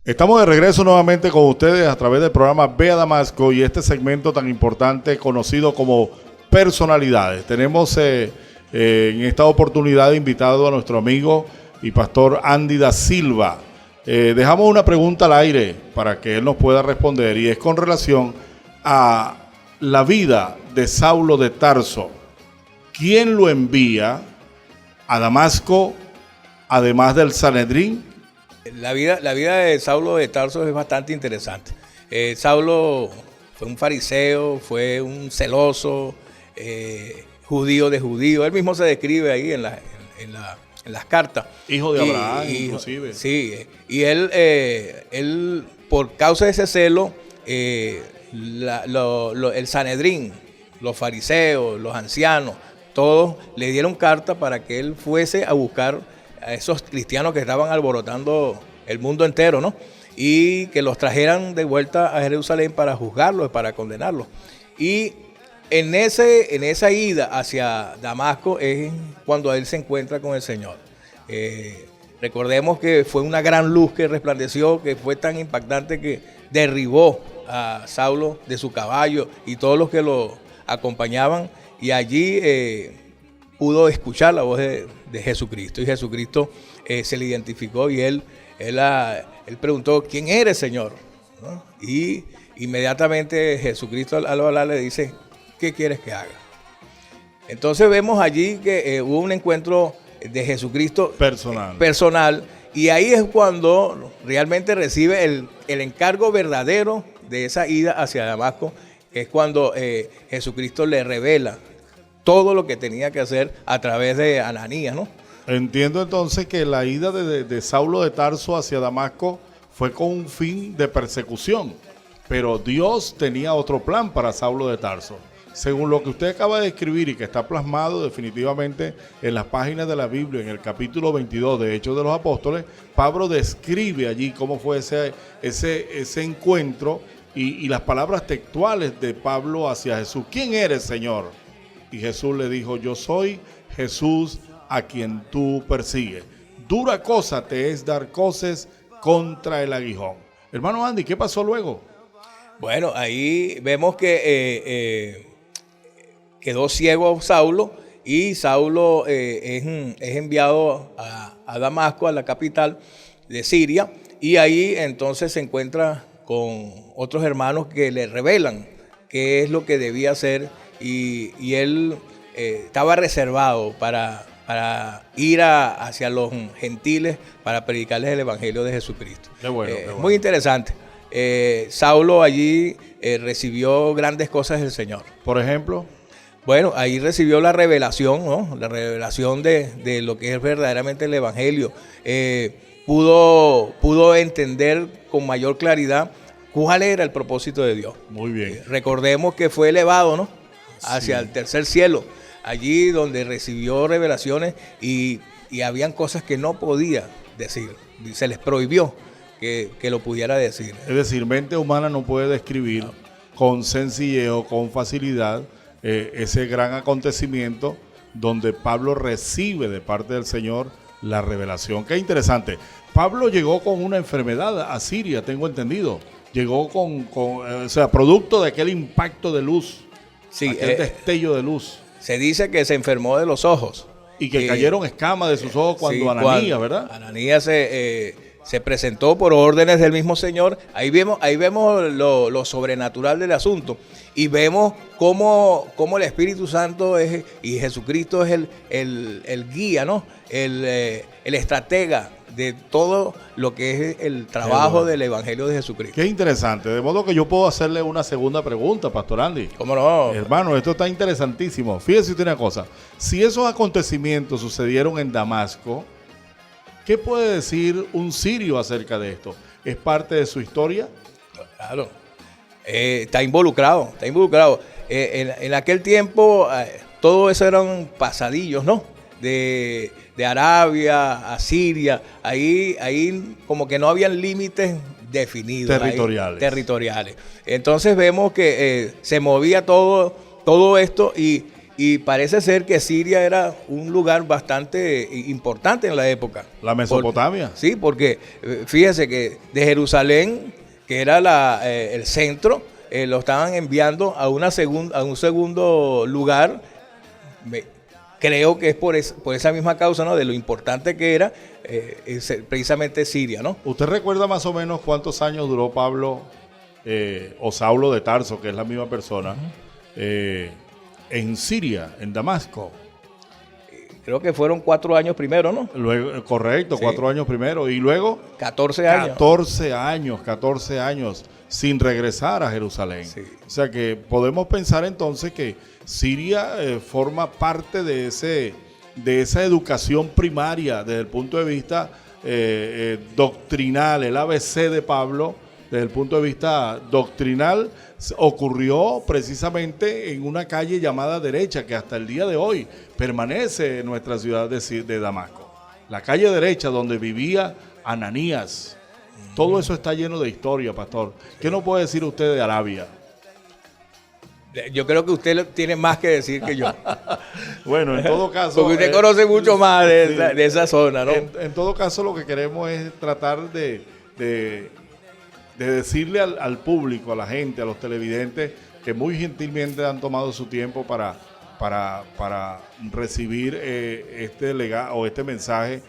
Estamos de regreso nuevamente con ustedes a través del programa Ve a Damasco y este segmento tan importante conocido como Personalidades. Tenemos en esta oportunidad invitado a nuestro amigo y pastor Andy da Silva. Dejamos una pregunta al aire para que él nos pueda responder y es con relación a la vida de Saulo de Tarso. ¿Quién lo envía a Damasco además del Sanedrín? La vida de Saulo de Tarso es bastante interesante. Saulo fue un fariseo, fue un celoso, judío de judío. Él mismo se describe ahí en las cartas. Hijo de Abraham, inclusive. Sí, y él por causa de ese celo, el Sanedrín, los fariseos, los ancianos, todos le dieron carta para que él fuese a buscar a esos cristianos que estaban alborotando el mundo entero, ¿no? Y que los trajeran de vuelta a Jerusalén para juzgarlos, para condenarlos. Y en esa ida hacia Damasco es cuando él se encuentra con el Señor. Recordemos que fue una gran luz que resplandeció, que fue tan impactante que derribó a Saulo de su caballo y todos los que lo acompañaban, y allí pudo escuchar la voz de Jesucristo, y Jesucristo se le identificó y él preguntó: ¿quién eres, Señor? ¿No? Y inmediatamente Jesucristo al hablar le dice: ¿qué quieres que haga? Entonces vemos allí que hubo un encuentro de Jesucristo personal, y ahí es cuando realmente recibe el encargo verdadero de esa ida hacia Damasco. Es cuando Jesucristo le revela todo lo que tenía que hacer a través de Ananías, ¿no? Entiendo entonces que la ida de Saulo de Tarso hacia Damasco fue con un fin de persecución, pero Dios tenía otro plan para Saulo de Tarso. Según lo que usted acaba de escribir y que está plasmado definitivamente en las páginas de la Biblia, en el capítulo 22 de Hechos de los Apóstoles, Pablo describe allí cómo fue ese encuentro y las palabras textuales de Pablo hacia Jesús. ¿Quién eres, Señor? Y Jesús le dijo: yo soy Jesús a quien tú persigues. Dura cosa te es dar coces contra el aguijón. Hermano Andy, ¿qué pasó luego? Bueno, ahí vemos que quedó ciego Saulo, y Saulo es enviado a Damasco, a la capital de Siria, y ahí entonces se encuentra con otros hermanos que le revelan qué es lo que debía hacer, y él estaba reservado para ir hacia los gentiles para predicarles el evangelio de Jesucristo. Qué bueno, qué bueno. Muy interesante. Saulo allí recibió grandes cosas del Señor. Por ejemplo, bueno, ahí recibió la revelación, ¿no? La revelación de lo que es verdaderamente el evangelio. Pudo entender con mayor claridad cuál era el propósito de Dios. Muy bien. Recordemos que fue elevado, ¿no?, hacia el tercer cielo, allí donde recibió revelaciones, y habían cosas que no podía decir. Se les prohibió que lo pudiera decir. Es decir, mente humana no puede describir con sencillez o con facilidad ese gran acontecimiento donde Pablo recibe de parte del Señor la revelación. Qué interesante. Pablo llegó con una enfermedad a Siria, tengo entendido. Llegó o sea, producto de aquel impacto de luz, sí, aquel destello de luz. Se dice que se enfermó de los ojos. Y que cayeron escamas de sus ojos cuando Ananías, ¿verdad? Ananías se presentó por órdenes del mismo Señor. Ahí vemos lo sobrenatural del asunto. Y vemos cómo el Espíritu Santo y Jesucristo es el guía, ¿no? El estratega de todo lo que es el trabajo del Evangelio de Jesucristo. Qué interesante. De modo que yo puedo hacerle una segunda pregunta, Pastor Andy. ¿Cómo no? Hermano, esto está interesantísimo. Fíjese usted una cosa. Si esos acontecimientos sucedieron en Damasco, ¿qué puede decir un sirio acerca de esto? ¿Es parte de su historia? Claro. Está involucrado. En aquel tiempo, todo eso eran pasadillos, ¿no? De Arabia a Siria, ahí como que no habían límites definidos. Territoriales. Entonces vemos que se movía todo esto, y Y parece ser que Siria era un lugar bastante importante en la época. La Mesopotamia. Sí, porque fíjese que de Jerusalén, que era el centro, lo estaban enviando a un segundo lugar. Creo que es por esa misma causa, ¿no? De lo importante que era precisamente Siria, ¿no? ¿Usted recuerda más o menos cuántos años duró Pablo o Saulo de Tarso, que es la misma persona, en Siria, en Damasco? Creo que fueron 4 años primero, ¿no? Luego, correcto, Sí. 4 años primero. Y luego 14 años. 14 años sin regresar a Jerusalén. Sí. O sea que podemos pensar entonces que Siria forma parte de esa educación primaria desde el punto de vista doctrinal. El ABC de Pablo, desde el punto de vista doctrinal, ocurrió precisamente en una calle llamada Derecha, que hasta el día de hoy permanece en nuestra ciudad de Damasco. La calle Derecha, donde vivía Ananías. Todo eso está lleno de historia, pastor. ¿Qué nos puede decir usted de Arabia? Yo creo que usted tiene más que decir que yo. Bueno, en todo caso... Porque usted conoce mucho más de esa zona, ¿no? En todo caso, lo que queremos es tratar de decirle al público, a la gente, a los televidentes, que muy gentilmente han tomado su tiempo para recibir este legado o este mensaje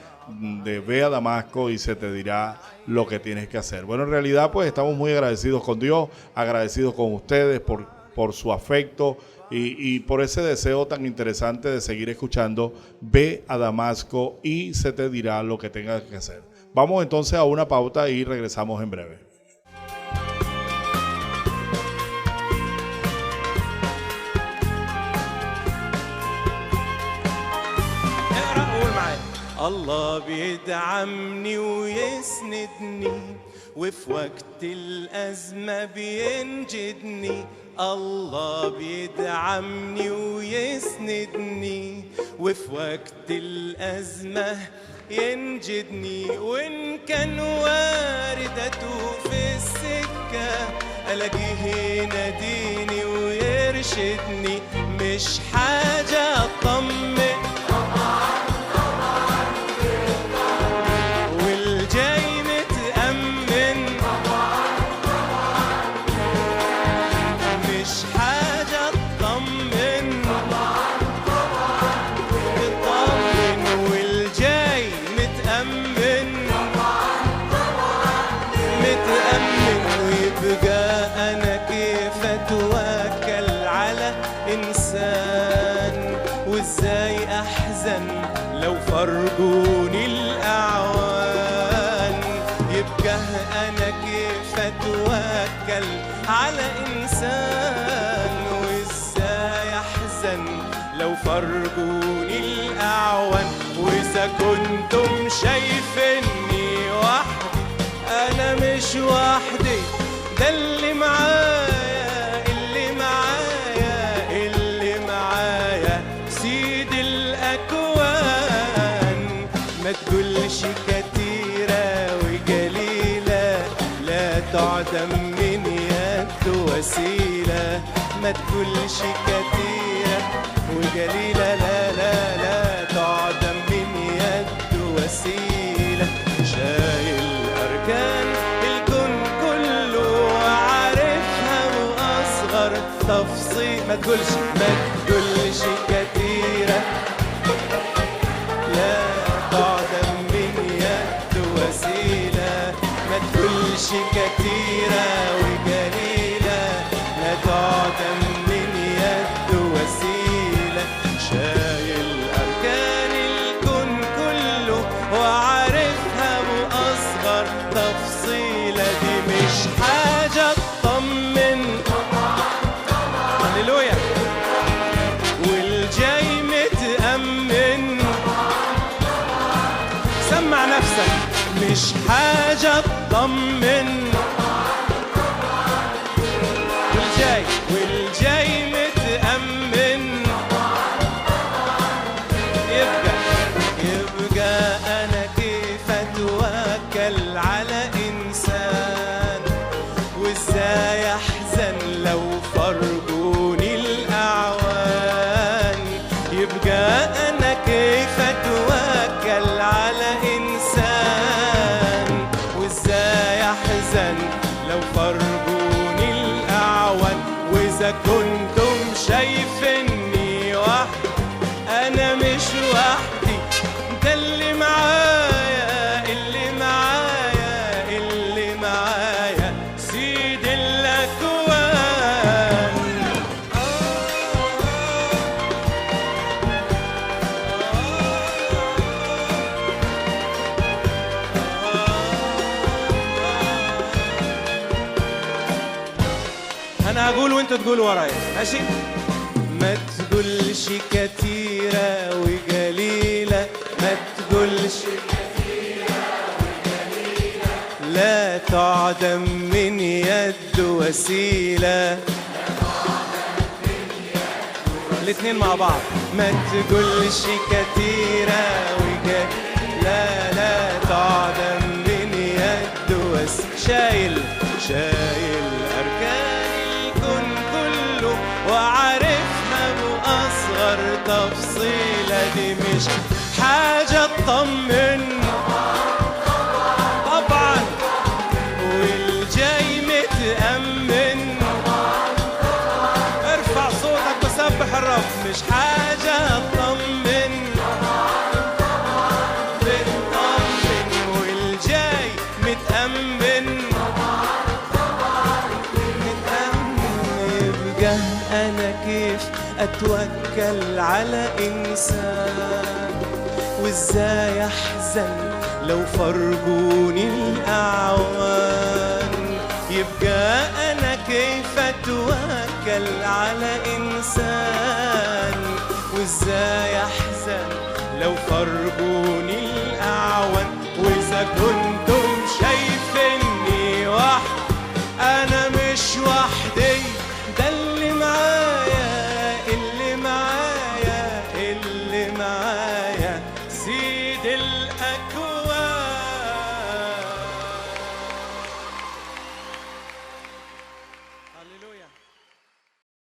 de ve a Damasco y se te dirá lo que tienes que hacer. Bueno, en realidad pues estamos muy agradecidos con Dios, agradecidos con ustedes por su afecto y por ese deseo tan interesante de seguir escuchando ve a Damasco y se te dirá lo que tengas que hacer. Vamos entonces a una pauta y regresamos en breve. الله بيدعمني ويسندني وفي وقت الأزمة بينجدني الله بيدعمني ويسندني وفي وقت الأزمة ينجدني وإن كان واردته في السكة ألاقيه يناديني ويرشدني مش حاجة أطمن لو فرقوني الأعوان يبقى أنا كيف أتوكل على إنسان وإزاي أحزن لو فرقوني الأعوان وإذا كنتم شايفيني وحدي أنا مش وحدي ده اللي معايا سيد الأكوان ما تقولش كتيرة وقليلة لا تعدم من يد وسيلة ما تقولش كتيرة وقليلة لا تعدم من يد وسيلة شايل أركان الكون كله وعارفها وأصغر تفصيل ما تقولش كتيرة لا تعدم من يد وسيلة ما تقولش كتيرة وقليلة لا تعدم من يد وسيلة شايل أركان الكون كله وعارفها وأصغر تفصيلة دي مش حاجة تطمن هللويا والجاي متأمن سمع نفسك مش حاجة تطمن والجاي متأمن يبقى أنا كيف أتوكل على إنسان وإزاي أحزن لو فرقوني الأعوان انا مش وحدي، انت اللي معايا، اللي معايا، اللي معايا، سيد الاكوان. انا هقول وانتوا تقولوا ورايا، ماشي؟ ما تقولش كتيرة وقليلة، ما تقولش كتيرة وقليلة، لا تعدم من يد وسيلة، الاتنين مع بعض. ما تقولش كتيرة وقليلة، لا تعدم من يد وسيلة، شايل أركان الكون كله وعارفها بأصغر تفصيلة، دي مش حاجة تطمن طبعا، والجاي متأمن، ارفع صوتك وسبح الرب، مش حاجة تطمن بتطمن، والجاي متأمن يبقى أنا كيف أتوكل على إنسان، وإزاي أحزن لو فرقوني الأعوان، يبقى أنا كيف أتوكل على إنسان، وإزاي أحزن لو فرقوني الأعوان، وإذا كنت